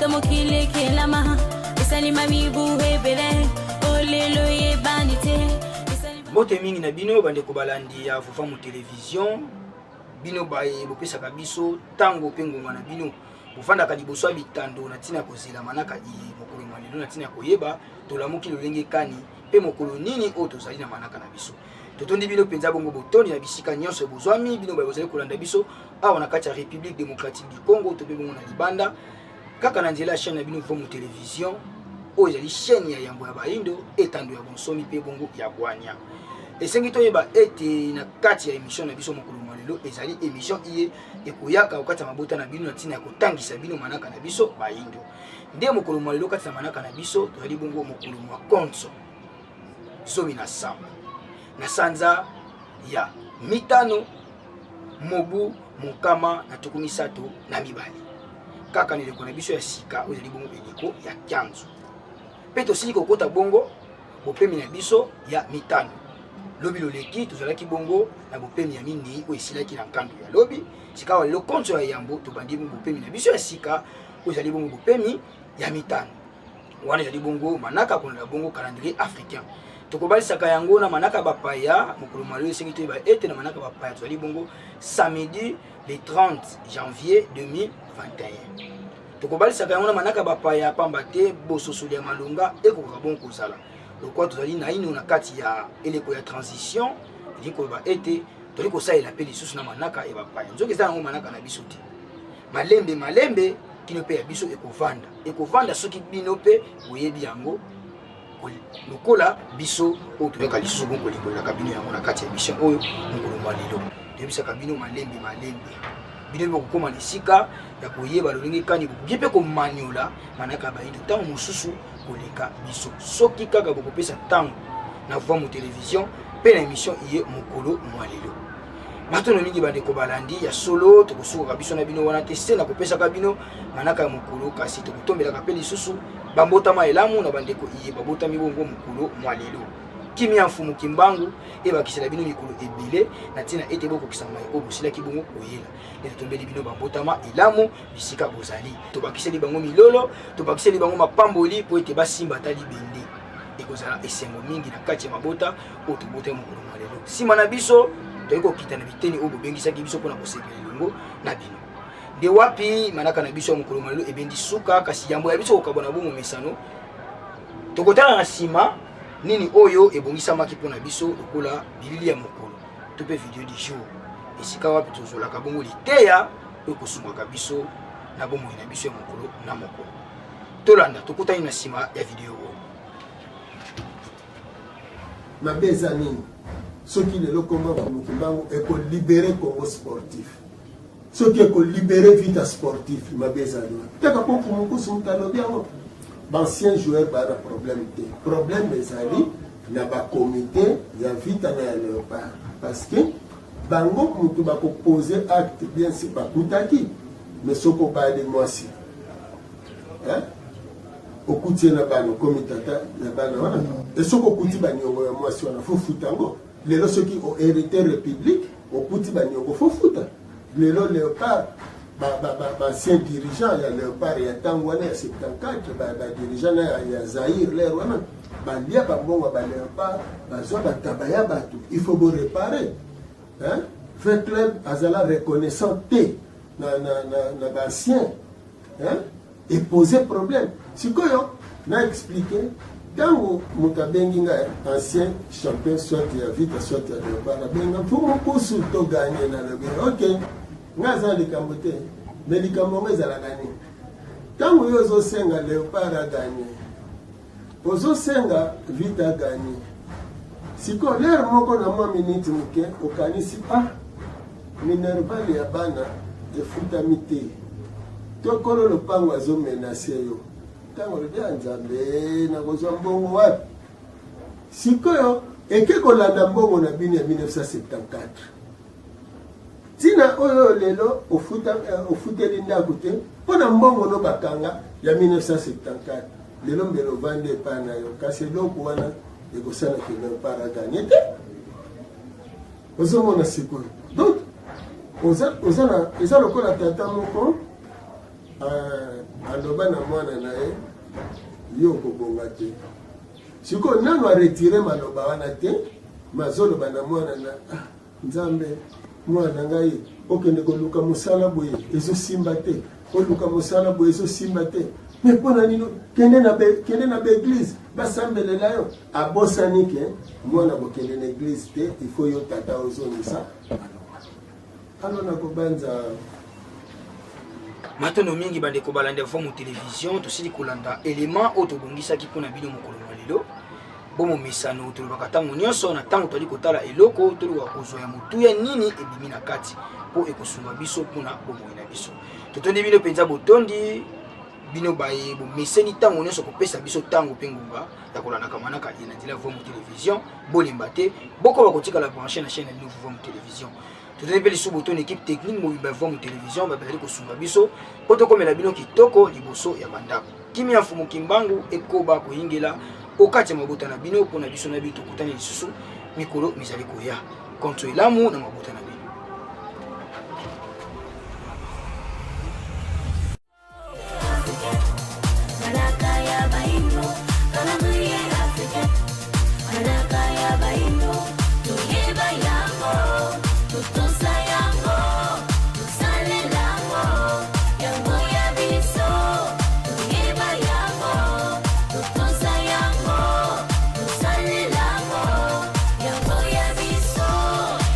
mokile kelama esalima mibu hebele olelo yebanite Mote mingi na bino bande ko balandi ya fufa mu television bino baye bopesaka biso tango pengonga na bino bofanda ka liboso bitando na tina kozela manaka mokolo mwanelo na tina koyeba tolamuki lolenge kani pe mokolo nini o tozali na manaka na biso totondi bino penza bongo botoni na bisika nyonso bozwami bino baye bozali kolanda biso awa na kati ya République démocratique du Congo to pe bongo na libanda kaka na nzela chaîne na bino fufa mu television o ezali chaîne ya yambo ya baindo etando ya bonsomi pe bongo ya bwanya esengi toyeba ete na kati ya émission na biso mokolo mwanelo ezali émission iye ekoyaka okati ya mabota na bino na tina ya kotangisa bino manaka na biso baindo nde mokolo mwanelo kati ya manaka na biso tozali bongo mokolo mwa konso zomi na samba na sanza ya mitano mobu mokama na tuku misato na mibali kaka nileko na biso ya sika ezali bongo eleko ya kyanzo pe tosili kokota bongo bopemi na biso ya mitano lobi loleki tozalaki bongo na bopemi ya minei o esilaki na nkambi ya lobi sika wa lelo konso ya yambo tobandi bongo bopemi na biso ya sika ezali bongo bopemi ya mitano wana ezali bongo manaka kolanda bongo calendrier africain tokobalisaka yango na manaka bapaya mokolo mwanelo esengi toyeba ete na manaka bapaya tozali bongo samedi le 30 janvier 2021 tokobalisaka yango na manaka bapaya pamba te bososoli ya malonga ekokoka bongo kozala lokwa tozali na ino na kati ya eleko ya transition eli koyeba ete toli kosalela pe lisusu na manaka ya bapaya nzoki eza yango manaka na biso te malembe kino mpe ya biso ekovanda soki bino mpe boyebi yango lokola biso oyo toyoka lisusu bongo kolimbolelaka bino yango na kati ya mission oyo mokolo mwanelo toyebisaka bino malembe bino bokokoma na esika ya koyeba lolenge kani bokoki mpe komaniola manaka ya baindo ntango mosusu koleka biso soki kaka bokopesa ntango na voix mu télévision mpe na émission iye mokolo mwanelo matono mingi bandeko balandi ya solo tokosukoka biso na bino wana te se na kopesaka bino manaka ya mokolo kasi tokotombelaka mpe lisusu bambotama elamu na bandeko iye babotami bongo mokolo mwanelo kimia mfumu kimbangu ebakisela bino mikolo ebele na tina ete bokokisa mai oyo bosilaki bongo koyela nde tombeli bino bambotama elamu bisika bozali tobakiseli bango milolo tobakiseli bango mapamboli po ete basimba ata libende ekozala esengo mingi na kati ya mabota oyo tobotami mokolo mwanelo nsima na biso toyei kokita na biteni oyo bobengisaki biso mpona kosepela elongo na bino nde wapi manaka na biso ya mokolo mwanelo ebendi suka kasi yambo ya biso kokabwana bongo mesano tokotala na nsima nini oyo ebongisamaki mpona biso lokola bilili ya mokolo to mpe video du jour esika wapi tozolaka bongo liteya oyo kosungaka biso na bomoi na biso ya mokolo na mokolo tolanda tokutani na nsima ya video oyo mabe eza nini soki lelo komba bamokimbango ekolibere Congo sportif soki ekolibere vita sportif mabe eza nini taka mpo mokusu moto alobi yango bancien joueur bana problème ezali na bakomite ya vita na ya léopard parce que bango moto bakopose acte bien si bakutaki mais soko bali mwasi okuti na bana komitata na bana wana et soko okuti baniongo ya mwasi wana fo futango lelo soki o hérité république okuti baniongo fo futa lelo léopard ancien dirigeant ya léopard ya ntango wana ya 74 dirigeant ya Zaïre lere wana balia bambongo ba léopard bazwa bataba ya bato il faut réparer fait club azala reconnaissant te na bancien et poser problème sikoyo na expliquer ntango moto abengi nga ancien champion soit ya vita soit ya léopard abenga mpo mokusu to ganye na lobi ok nga aza likambo te me likambo ngo ezalaka nini ntango yo ozosenga léopard aganye ozosenga vita aganye sikoyo lere moko na mwa miniti moke okanisi minerval ya bana efutami te tokolo lopango azomenase yo ntango lobi ya nzambe nakozwa mbongo wapi sikoyo eke kolanda mbongo na bino ya 1974 tina oyo lelo ofuteli ndako te mpona mbongo no bakanga ya 1974 lelo mbelo vande epa na yo kasi eloko wana ekosalaki léopard aganye te ozomona sikoyo donc eza lokola tata moko aloba na mwana na ye yo kobonga te siko nano aretire maloba wana te mazoloba na mwana na nzambe mwana ngai okende koluka mosala boye ezosimba te oluka mosala boye ezosimba te mais mpona nino kende na baeglise basambelela yo abosani ke mwana kokende na eglise te ifo yo tata ozongisa alo na kobanza matono mingi bandeko balanda fo mu télévision tosili kolanda élément oyo tobongisaki mpona bino mokolo wa lelo bomo misano tolobaka ntango nyonso na ntango toli kotala eloko toluka kozwa ya motuya nini ebimi na kati mpo ekosunga biso mpona bomoi na biso totondi bino mpenza botondi bino baye bomeseni ntango nyonso kopesa biso ntango mpe ngumba ya kolandaka manaka ye na nzela vo mu télévision bolemba te bokoba kotikala branche na chaîne ya bino vo mu télévision totondi mpe lisusu botondi équipe technique mobimba vo mu télévision bazali kosunga biso mpo tokomela bino kitoko liboso ya bandako kimi ya mfumu kimbangu ekoba koyingela okati ya mabota na bino mpona biso na bino tokutani lisusu mikolo mizali koya konto elamu na mabota na bino.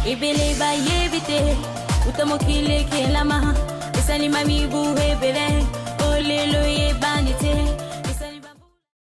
Ibele ba yebite utamokile kelama esalima mibu hebele olelo ye banite